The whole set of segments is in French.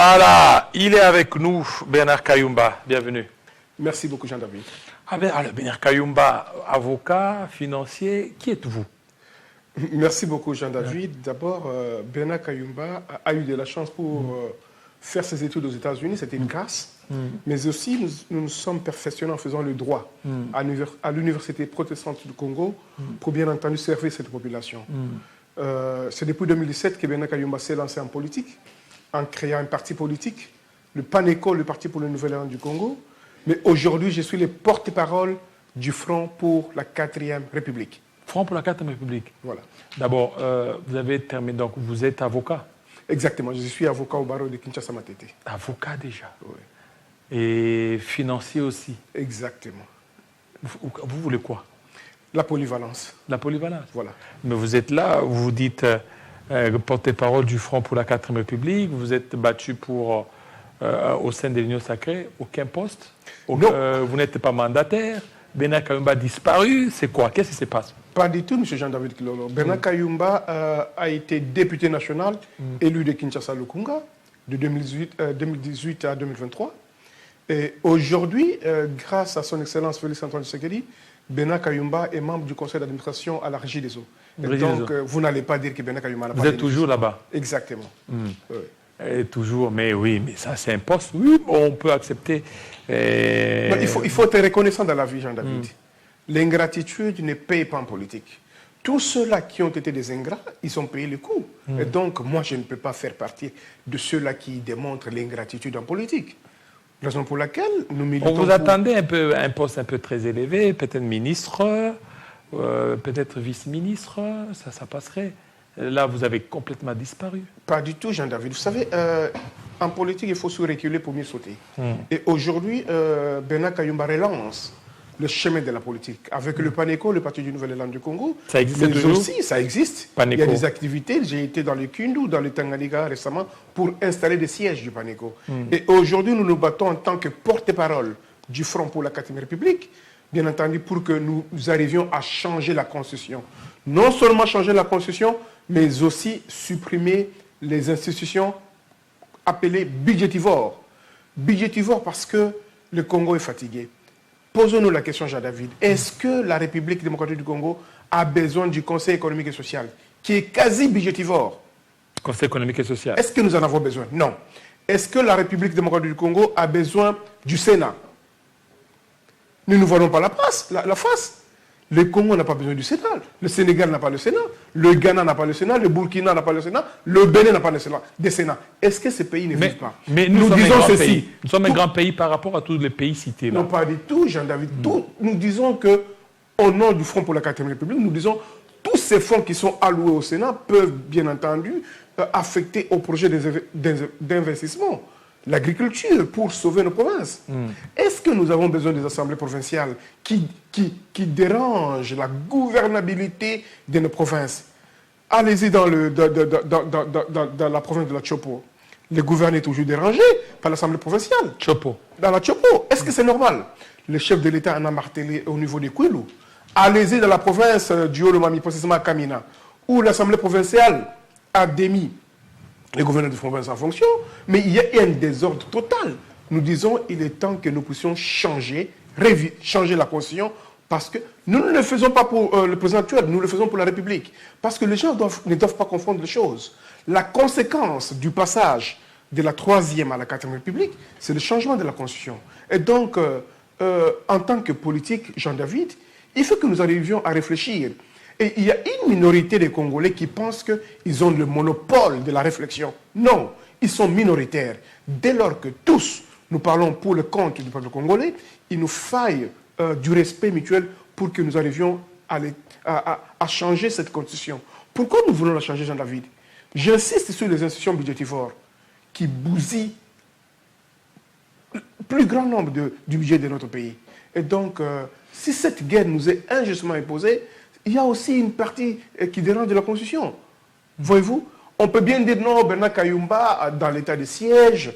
Voilà, il est avec nous, Bernard Kayumba. Bienvenue. Merci beaucoup, Jean-David. Alors, Bernard Kayumba, avocat, financier, qui êtes-vous? Merci beaucoup, Jean-David. D'abord, Bernard Kayumba a eu de la chance pour faire ses études aux États-Unis. C'était une grâce. Mais aussi, nous nous sommes perfectionnés en faisant le droit à l'Université protestante du Congo pour, bien entendu, servir cette population. C'est depuis 2017 que Bernard Kayumba s'est lancé en politique, en créant un parti politique, le PANECO, le Parti pour le Nouvel Élan du Congo. Mais aujourd'hui, je suis le porte-parole du Front pour la 4e République. Front pour la 4e République. Voilà. D'abord, vous avez terminé, donc vous êtes avocat? Exactement, je suis avocat au barreau de Kinshasa-Matete. Avocat déjà? Oui. Et financier aussi? Exactement. Vous voulez quoi? La polyvalence. La polyvalence? Voilà. Mais vous êtes là, vous vous dites porte-parole du Front pour la 4e République, vous êtes battu pour, au sein de l'Union sacrée, aucun poste? Vous n'êtes pas mandataire? Bernard Kayumba a disparu? C'est quoi? Qu'est-ce qui se passe? Pas du tout, M. Jean-David Kilolo. Bernard Kayumba a été député national, élu de Kinshasa-Lukunga, de 2018 à 2023. Et aujourd'hui, grâce à son Excellence Félix Antoine Tshisekedi, Bernard Kayumba est membre du conseil d'administration à la Régie des Eaux. Donc, vous n'allez pas dire que Bernard Kayumba n'a pas... Vous êtes toujours là-bas? Exactement. Oui. Et toujours, mais oui, mais ça c'est un poste, oui, on peut accepter. Il faut être reconnaissant dans la vie, Jean-David. L'ingratitude ne paye pas en politique. Tous ceux-là qui ont été des ingrats, ils ont payé le coup. Et donc, moi, je ne peux pas faire partie de ceux-là qui démontrent l'ingratitude en politique. Raison pour laquelle nous militons... On vous attendait un poste un peu très élevé, peut-être ministre, peut-être vice-ministre, ça passerait. Là, vous avez complètement disparu. Pas du tout, Jean-David. Vous savez, en politique, il faut se reculer pour mieux sauter. Et aujourd'hui, Bernard Kayumba relance le chemin de la politique. Avec le PANECO, le Parti du Nouvel Élan du Congo. Ça existe toujours? Aussi, ça existe. PANECO. Il y a des activités. J'ai été dans le Kindu, dans le Tanganyika récemment, pour installer des sièges du PANECO. Et aujourd'hui, nous nous battons en tant que porte-parole du Front pour la 4e République, bien entendu, pour que nous arrivions à changer la Constitution. Non seulement changer la Constitution, mais aussi supprimer les institutions appelées budgétivores. Budgétivores parce que le Congo est fatigué. Posons-nous la question, Jean-David. Est-ce que la République démocratique du Congo a besoin du Conseil économique et social, qui est quasi budgétivore? Conseil économique et social. Est-ce que nous en avons besoin? Non. Est-ce que la République démocratique du Congo a besoin du Sénat? Nous ne voyons pas la face. Le Congo n'a pas besoin du Sénat. Le Sénégal n'a pas le Sénat. Le Ghana n'a pas le Sénat. Le Burkina n'a pas le Sénat. Le Bénin n'a pas le Sénat. Est-ce que ces pays ne vivent pas? Mais nous disons ceci. Nous sommes un grand pays par rapport à tous les pays cités là. Non, pas du tout, Jean-David. Nous disons que, au nom du Front pour la 4e République, nous disons tous ces fonds qui sont alloués au Sénat peuvent, bien entendu, affecter au projet d'investissement. L'agriculture pour sauver nos provinces. Est-ce que nous avons besoin des assemblées provinciales qui dérangent la gouvernabilité de nos provinces? Allez-y dans la province de la Chopo. Le gouvernement est toujours dérangé par l'assemblée provinciale. Chopo. Dans la Chopo. Est-ce que c'est normal? Le chef de l'État en a martelé au niveau des Kwilu. Allez-y dans la province du Haut-Lomami, précisément à Kamina, où l'assemblée provinciale a démis les gouverneurs de province en fonction, mais il y a un désordre total. Nous disons qu'il est temps que nous puissions changer la Constitution, parce que nous ne le faisons pas pour le président actuel, nous le faisons pour la République. Parce que les gens ne doivent pas confondre les choses. La conséquence du passage de la 3e à la 4e République, c'est le changement de la Constitution. Et donc, en tant que politique, Jean-David, il faut que nous arrivions à réfléchir. Et il y a une minorité des Congolais qui pensent qu'ils ont le monopole de la réflexion. Non, ils sont minoritaires. Dès lors que tous, nous parlons pour le compte du peuple congolais, il nous faille du respect mutuel pour que nous arrivions à changer cette constitution. Pourquoi nous voulons la changer, Jean-David? J'insiste sur les institutions budgétivores qui bousillent le plus grand nombre du budget de notre pays. Et donc, si cette guerre nous est injustement imposée, il y a aussi une partie qui dérange de la Constitution. Voyez-vous, on peut bien dire non, Bernard Kayumba, dans l'état de siège,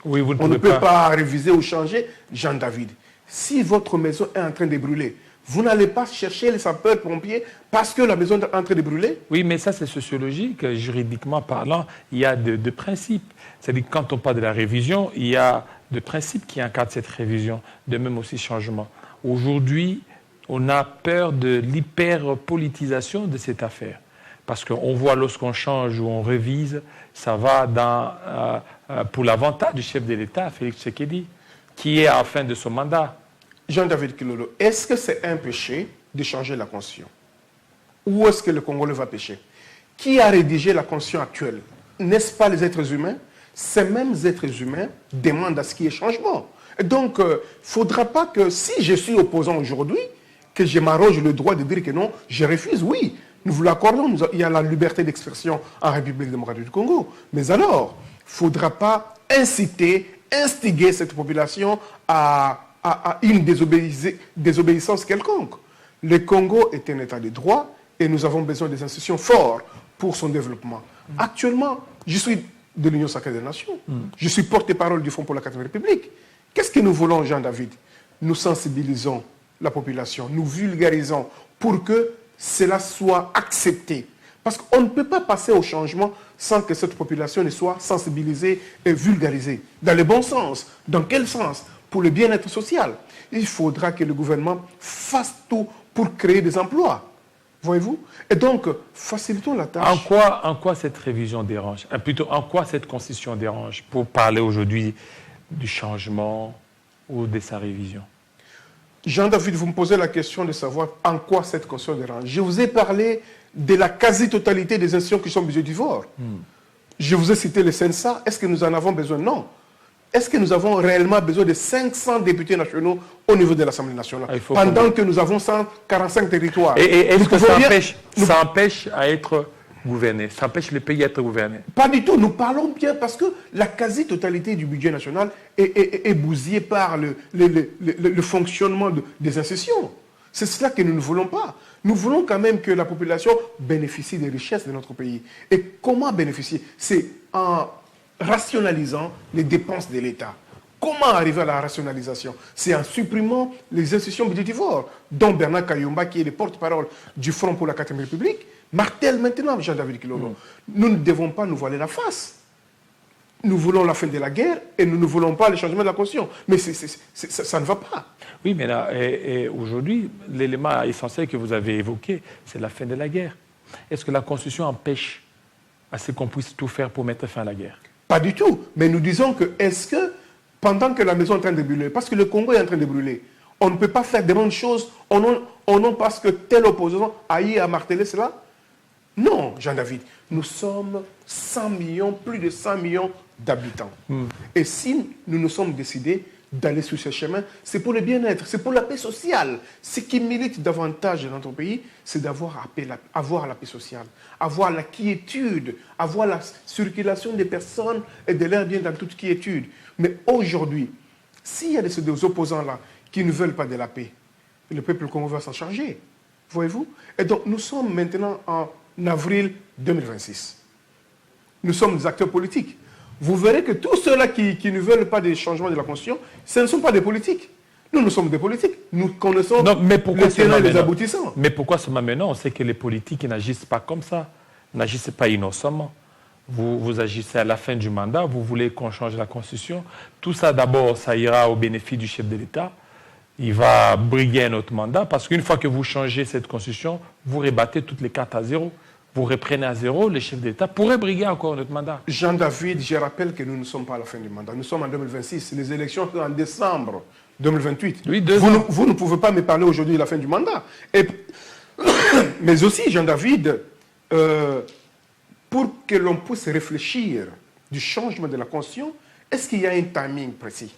oui, on ne peut pas réviser ou changer. Jean-David, Si votre maison est en train de brûler, vous n'allez pas chercher les sapeurs-pompiers parce que la maison est en train de brûler? Oui, mais ça, c'est sociologique. Juridiquement parlant, il y a de principes. C'est-à-dire que quand on parle de la révision, il y a de principes qui encadrent cette révision, de même aussi changement. Aujourd'hui, on a peur de l'hyperpolitisation de cette affaire. Parce qu'on voit lorsqu'on change ou on révise, ça va pour l'avantage du chef de l'État, Félix Tshisekedi, qui est à la fin de son mandat. Jean-David Kilolo, est-ce que c'est un péché de changer la Constitution? Ou est-ce que le Congolais va pécher? Qui a rédigé la Constitution actuelle? N'est-ce pas les êtres humains? Ces mêmes êtres humains demandent à ce qu'il y ait changement. Et donc, il ne faudra pas que si je suis opposant aujourd'hui, que je m'arroge le droit de dire que non, je refuse. Oui, nous vous l'accordons, il y a la liberté d'expression en République démocratique du Congo. Mais alors, il ne faudra pas inciter, instiguer cette population à une désobéissance quelconque. Le Congo est un État de droit et nous avons besoin des institutions fortes pour son développement. Actuellement, je suis de l'Union sacrée des nations. Je suis porte-parole du Front pour la 4e République. Qu'est-ce que nous voulons, Jean-David? Nous sensibilisons la population, nous vulgarisons pour que cela soit accepté. Parce qu'on ne peut pas passer au changement sans que cette population ne soit sensibilisée et vulgarisée. Dans le bon sens. Dans quel sens? Pour le bien-être social. Il faudra que le gouvernement fasse tout pour créer des emplois. Voyez-vous? Et donc, facilitons la tâche. En quoi cette révision dérange? Plutôt, en quoi cette constitution dérange? Pour parler aujourd'hui du changement ou de sa révision. Jean-David, vous me posez la question de savoir en quoi cette constitution dérange. Je vous ai parlé de la quasi-totalité des institutions qui sont budgétivores. Je vous ai cité le CENSA. Est-ce que nous en avons besoin? Non. Est-ce que nous avons réellement besoin de 500 députés nationaux au niveau de l'Assemblée nationale, pendant que nous avons 145 territoires? Et est-ce que ça empêche à être gouverné? Ça empêche le pays d'être gouverné? Pas du tout. Nous parlons bien parce que la quasi-totalité du budget national est bousillée par le fonctionnement des institutions. C'est cela que nous ne voulons pas. Nous voulons quand même que la population bénéficie des richesses de notre pays. Et comment bénéficier? C'est en rationalisant les dépenses de l'État. Comment arriver à la rationalisation? C'est en supprimant les institutions budgétivores, dont Bernard Kayumba, qui est le porte-parole du Front pour la 4e République, martèle maintenant, Jean-David Kilolo. Nous ne devons pas nous voiler la face. Nous voulons la fin de la guerre et nous ne voulons pas le changement de la Constitution. Mais ça ne va pas. Oui, mais là, aujourd'hui, l'élément essentiel que vous avez évoqué, c'est la fin de la guerre. Est-ce que la Constitution empêche à ce qu'on puisse tout faire pour mettre fin à la guerre? Pas du tout. Mais nous disons que, est-ce que, pendant que la maison est en train de brûler, parce que le Congo est en train de brûler, on ne peut pas faire des bonnes choses au nom parce que tel opposant a eu à marteler cela? Non, Jean-David. Nous sommes 100 millions, plus de 100 millions d'habitants. Et si nous nous sommes décidés d'aller sur ce chemin, c'est pour le bien-être, c'est pour la paix sociale. Ce qui milite davantage dans notre pays, c'est d'avoir avoir la paix sociale, avoir la quiétude, avoir la circulation des personnes et de leurs biens dans toute quiétude. Mais aujourd'hui, s'il y a des opposants-là qui ne veulent pas de la paix, le peuple congolais va s'en charger. Voyez-vous? Et donc, nous sommes maintenant en avril 2026. Nous sommes des acteurs politiques. Vous verrez que tous ceux-là qui ne veulent pas des changements de la Constitution, ce ne sont pas des politiques. Nous sommes des politiques. Nous connaissons les tenants et les aboutissants. Mais pourquoi seulement maintenant? On sait que les politiques n'agissent pas comme ça, n'agissent pas innocemment. Vous agissez à la fin du mandat, vous voulez qu'on change la Constitution. Tout ça, d'abord, ça ira au bénéfice du chef de l'État. Il va briguer un autre mandat parce qu'une fois que vous changez cette Constitution, vous rebattez toutes les cartes à zéro. Vous reprenez à zéro, le chef d'État pourrait briguer encore notre mandat. Jean-David, je rappelle que nous ne sommes pas à la fin du mandat. Nous sommes en 2026. Les élections sont en décembre 2028. Oui, vous ne pouvez pas me parler aujourd'hui de la fin du mandat. Mais aussi, Jean-David, pour que l'on puisse réfléchir du changement de la Constitution, est-ce qu'il y a un timing précis?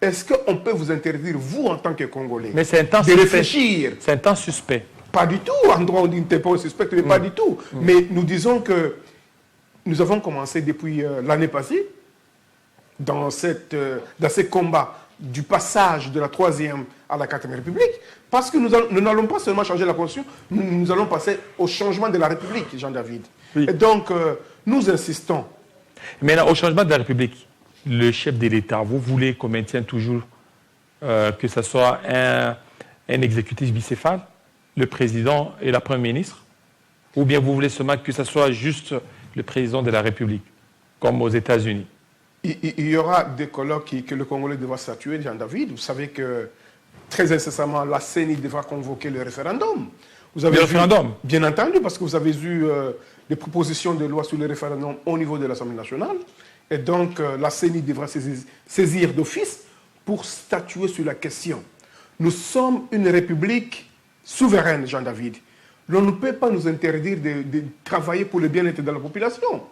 Est-ce qu'on peut vous interdire, vous, en tant que Congolais, de réfléchir? C'est un temps suspect. Pas du tout, en droit on n'était pas suspect, mais pas du tout. Mais nous disons que nous avons commencé depuis l'année passée dans ces combats du passage de la 3e à la 4e République, parce que nous n'allons pas seulement changer la Constitution, nous allons passer au changement de la République, Jean-David. Oui. Et donc, nous insistons. Mais là, au changement de la République, le chef de l'État, vous voulez qu'on maintienne toujours que ce soit un exécutif bicéphale, le président et la première ministre, ou bien vous voulez seulement que ce soit juste le président de la République, comme aux États-Unis? Il y aura des colloques que le Congolais devra statuer, Jean-David. Vous savez que très incessamment, la CENI devra convoquer le référendum. Vous avez le référendum? Bien entendu, parce que vous avez eu des propositions de loi sur le référendum au niveau de l'Assemblée nationale. Et donc, la CENI devra saisir d'office pour statuer sur la question. Nous sommes une république souveraine, Jean-David. On ne peut pas nous interdire de travailler pour le bien-être de la population.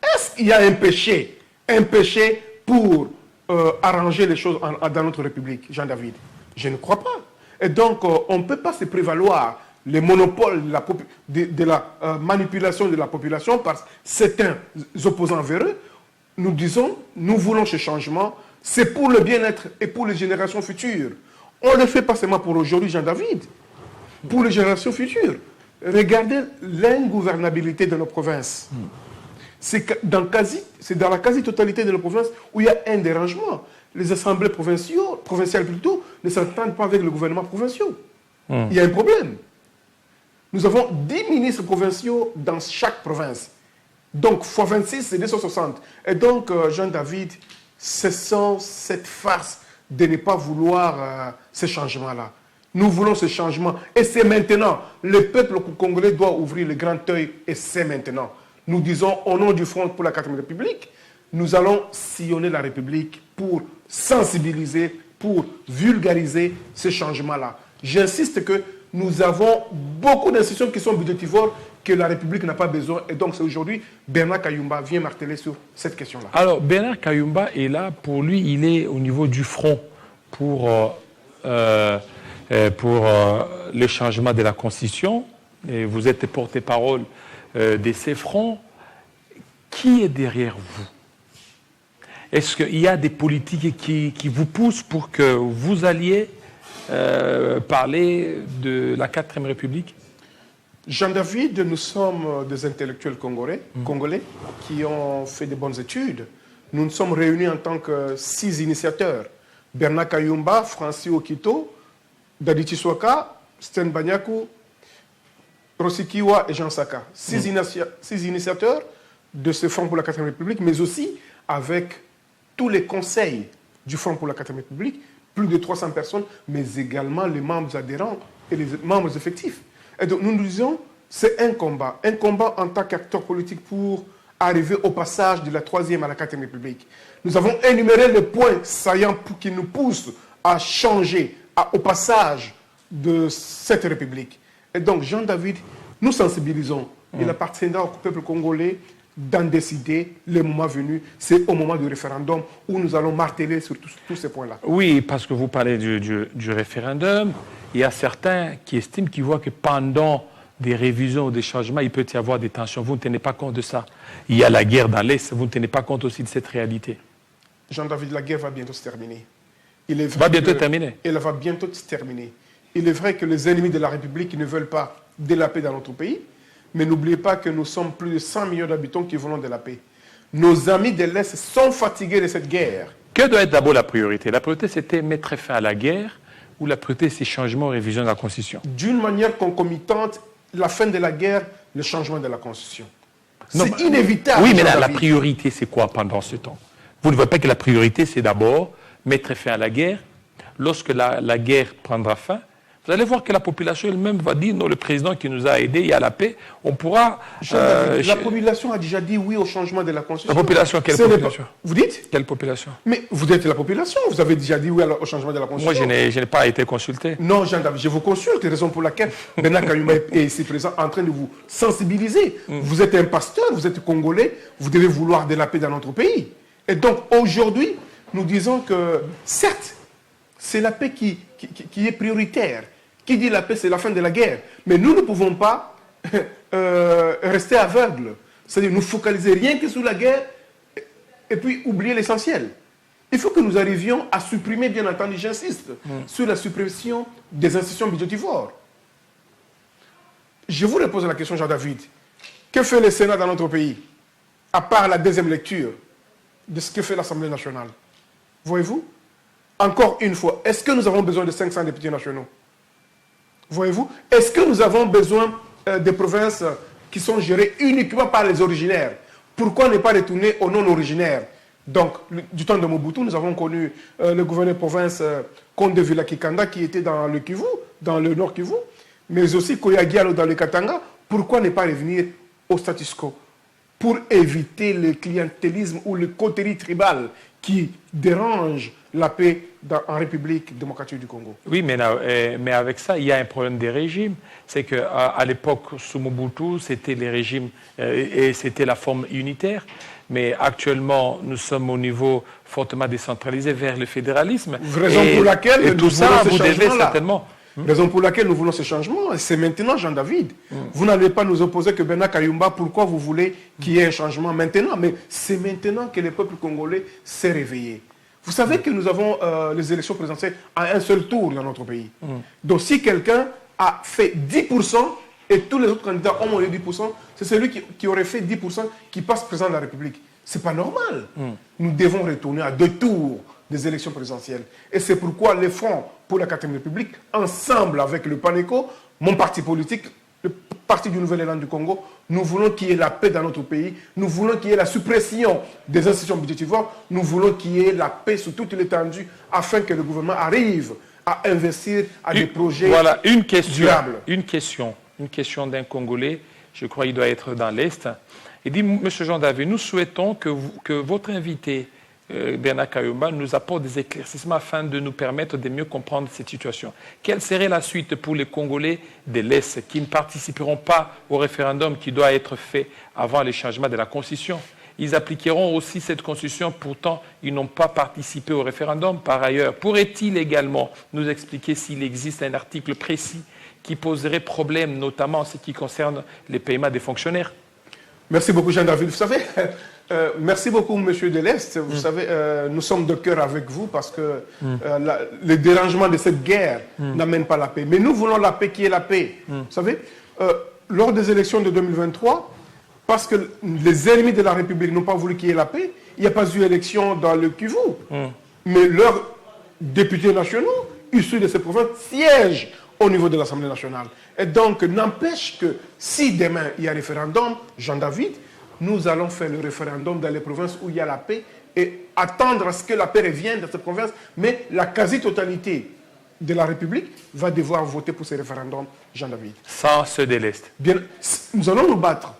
Est-ce qu'il y a un péché pour arranger les choses dans notre République, Jean-David? Je ne crois pas. Et donc, on ne peut pas se prévaloir les monopoles de la manipulation de la population par certains opposants véreux. Nous disons, nous voulons ce changement, c'est pour le bien-être et pour les générations futures. On ne le fait pas seulement pour aujourd'hui, Jean-David, pour les générations futures. Regardez l'ingouvernabilité de nos provinces. C'est dans la quasi-totalité de nos provinces où il y a un dérangement. Les assemblées provinciales plutôt, ne s'entendent pas avec le gouvernement provincial. Il y a un problème. Nous avons 10 ministres provinciaux dans chaque province. Donc, x 26, c'est 260. Et donc, Jean-David, cessons cette farce de ne pas vouloir ces changements-là. Nous voulons ce changement. Et c'est maintenant. Le peuple congolais doit ouvrir le grand œil et c'est maintenant. Nous disons, au nom du Front pour la 4e République, nous allons sillonner la République pour sensibiliser, pour vulgariser ces changements-là. J'insiste que nous avons beaucoup d'institutions qui sont budgétivores que la République n'a pas besoin. Et donc, c'est aujourd'hui, Bernard Kayumba vient marteler sur cette question-là. Alors, Bernard Kayumba est là, pour lui, il est au niveau du front pour le changement de la Constitution. Et vous êtes porte-parole de ces fronts. Qui est derrière vous? Est-ce qu'il y a des politiques qui vous poussent pour que vous alliez parler de la 4e République? Jean-David, nous sommes des intellectuels congolais qui ont fait de bonnes études. Nous nous sommes réunis en tant que 6 initiateurs. Bernard Kayumba, Francis Okito, Dadi Chiswaka, Sten Banyaku, Rosikiwa et Jean Saka. 6 initiateurs de ce Front pour la 4e République, mais aussi avec tous les conseils du Front pour la 4e République, plus de 300 personnes, mais également les membres adhérents et les membres effectifs. Et donc nous nous disons, c'est un combat en tant qu'acteur politique pour arriver au passage de la 3e à la 4e République. Nous avons énuméré les points saillants qui nous poussent à changer au passage de cette République. Et donc Jean-David, nous sensibilisons. Il appartiendra au peuple congolais d'en décider le moment venu. C'est au moment du référendum où nous allons marteler sur tous ces points-là. Oui, parce que vous parlez du référendum. Il y a certains qui estiment, qui voient que pendant des révisions ou des changements, il peut y avoir des tensions. Vous ne tenez pas compte de ça. Il y a la guerre dans l'Est. Vous ne tenez pas compte aussi de cette réalité. Jean-David, la guerre va bientôt se terminer. Elle va bientôt se terminer. Il est vrai que les ennemis de la République ne veulent pas de la paix dans notre pays. Mais n'oubliez pas que nous sommes plus de 100 millions d'habitants qui voulons de la paix. Nos amis de l'Est sont fatigués de cette guerre. Que doit être d'abord la priorité? La priorité, c'était mettre fin à la guerre ou la priorité, c'est changement ou révision de la Constitution? D'une manière concomitante, la fin de la guerre, le changement de la Constitution. C'est inévitable. Oui, mais la priorité, c'est quoi pendant ce temps? Vous ne voyez pas que la priorité, c'est d'abord mettre fin à la guerre. Lorsque la guerre prendra fin, vous allez voir que la population elle-même va dire, non, le président qui nous a aidés, il y a la paix, on pourra... la population a déjà dit oui au changement de la Constitution. La population, quelle population? Vous dites? Quelle population? Mais vous êtes la population, vous avez déjà dit oui au changement de la Constitution. Moi, je n'ai pas été consulté. Non, Jean-David, je vous consulte, raison pour laquelle Bernard Kayumba est ici présent en train de vous sensibiliser. Vous êtes un pasteur, vous êtes congolais, vous devez vouloir de la paix dans notre pays. Et donc, aujourd'hui, nous disons que, certes, c'est la paix qui est prioritaire. Qui dit la paix, c'est la fin de la guerre. Mais nous ne pouvons pas rester aveugles. C'est-à-dire nous focaliser rien que sur la guerre et puis oublier l'essentiel. Il faut que nous arrivions à supprimer, bien entendu, j'insiste, sur la suppression des institutions budgétivores. Je vous repose la question, Jean-David. Que fait le Sénat dans notre pays, à part la deuxième lecture de ce que fait l'Assemblée nationale? Voyez-vous? encore une fois, est-ce que nous avons besoin de 500 députés nationaux? Voyez-vous? Est-ce que nous avons besoin des provinces qui sont gérées uniquement par les originaires? Pourquoi ne pas retourner aux non-originaires? Donc, du temps de Mobutu, nous avons connu le gouverneur de province Conde Vila Kikanda qui était dans le Kivu, dans le Nord Kivu, mais aussi Koyagialo dans le Katanga. Pourquoi ne pas revenir au status quo pour éviter le clientélisme ou le coterie tribal qui dérange la paix en République démocratique du Congo? Oui, mais avec ça, il y a un problème des régimes. C'est qu'à l'époque, sous Mobutu, c'était les régimes et c'était la forme unitaire. Mais actuellement, nous sommes au niveau fortement décentralisé vers le fédéralisme. Raison pour laquelle et tout ça, vous devez certainement. Raison pour laquelle nous voulons ce changement. C'est maintenant, Jean-David. Vous n'allez pas nous opposer que Bernard Kayumba, pourquoi vous voulez qu'il y ait un changement maintenant? Mais c'est maintenant que le peuple congolais s'est réveillé. Vous savez que nous avons les élections présidentielles à un seul tour dans notre pays. Donc si quelqu'un a fait 10% et tous les autres candidats ont moins de 10%, c'est celui qui aurait fait 10% qui passe président de la République. Ce n'est pas normal. Nous devons retourner à 2 tours des élections présidentielles. Et c'est pourquoi les Front pour la 4e République, ensemble avec le PANECO, mon parti politique, le Parti du Nouvel Élan du Congo, nous voulons qu'il y ait la paix dans notre pays, nous voulons qu'il y ait la suppression des institutions budgétivores, nous voulons qu'il y ait la paix sur toute l'étendue afin que le gouvernement arrive à investir à des projets durables. Une question d'un Congolais, je crois qu'il doit être dans l'Est. Il dit, M. Jean-David, nous souhaitons que votre invité, Bernard Kayumba, nous apporte des éclaircissements afin de nous permettre de mieux comprendre cette situation. Quelle serait la suite pour les Congolais de l'Est qui ne participeront pas au référendum qui doit être fait avant le changement de la Constitution? Ils appliqueront aussi cette Constitution, pourtant ils n'ont pas participé au référendum. Par ailleurs, pourrait-il également nous expliquer s'il existe un article précis qui poserait problème, notamment en ce qui concerne les paiements des fonctionnaires? Merci beaucoup, Jean-David. Vous savez, merci beaucoup, monsieur de l'Est. Vous savez, nous sommes de cœur avec vous parce que le dérangement de cette guerre n'amène pas la paix. Mais nous voulons la paix qui est la paix. Vous savez, lors des élections de 2023, parce que les ennemis de la République n'ont pas voulu qu'il y ait la paix, il n'y a pas eu élection dans le Kivu. Mais leurs députés nationaux, issus de ces provinces, siègent au niveau de l'Assemblée nationale. Et donc, n'empêche que si demain il y a référendum, Jean-David, nous allons faire le référendum dans les provinces où il y a la paix et attendre à ce que la paix revienne dans ces provinces. Mais la quasi-totalité de la République va devoir voter pour ce référendum, Jean-David. Sans ceux de l'Est. Bien, nous allons nous battre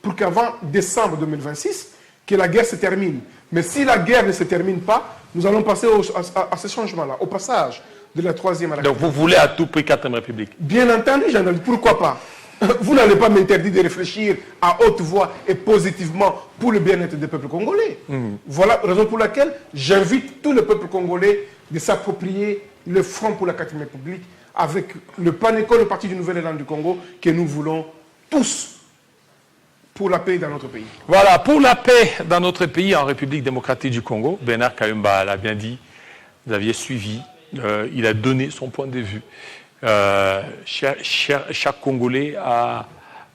pour qu'avant décembre 2026, que la guerre se termine. Mais si la guerre ne se termine pas, nous allons passer à ce changement-là, au passage de la 3e à la 4e. Donc vous voulez à tout prix 4e République? Bien entendu, Jean-David, pourquoi pas? Vous n'allez pas m'interdire de réfléchir à haute voix et positivement pour le bien-être des peuples congolais. Voilà la raison pour laquelle j'invite tout le peuple congolais de s'approprier le Front pour la 4e République avec le PANECO, le Parti du Nouvel Élan du Congo, que nous voulons tous pour la paix dans notre pays. Voilà, pour la paix dans notre pays, en République démocratique du Congo, Bernard Kayumba l'a bien dit, vous aviez suivi, il a donné son point de vue. Chaque Congolais a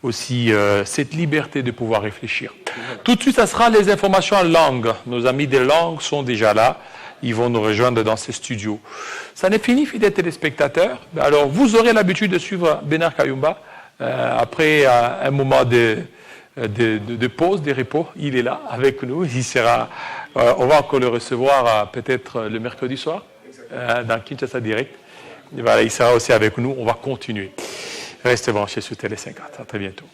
aussi cette liberté de pouvoir réfléchir. Tout de suite, ça sera les informations en langue. Nos amis des langues sont déjà là. Ils vont nous rejoindre dans ces studios. Ça n'est fini, fidèles téléspectateurs. Alors, vous aurez l'habitude de suivre Bernard Kayumba. Après un moment de pause, de repos, il est là avec nous. Il sera, on va encore le recevoir peut-être le mercredi soir dans Kinshasa Direct. Et voilà, il sera aussi avec nous. On va continuer. Restez branchés sur Télé 50. À très bientôt.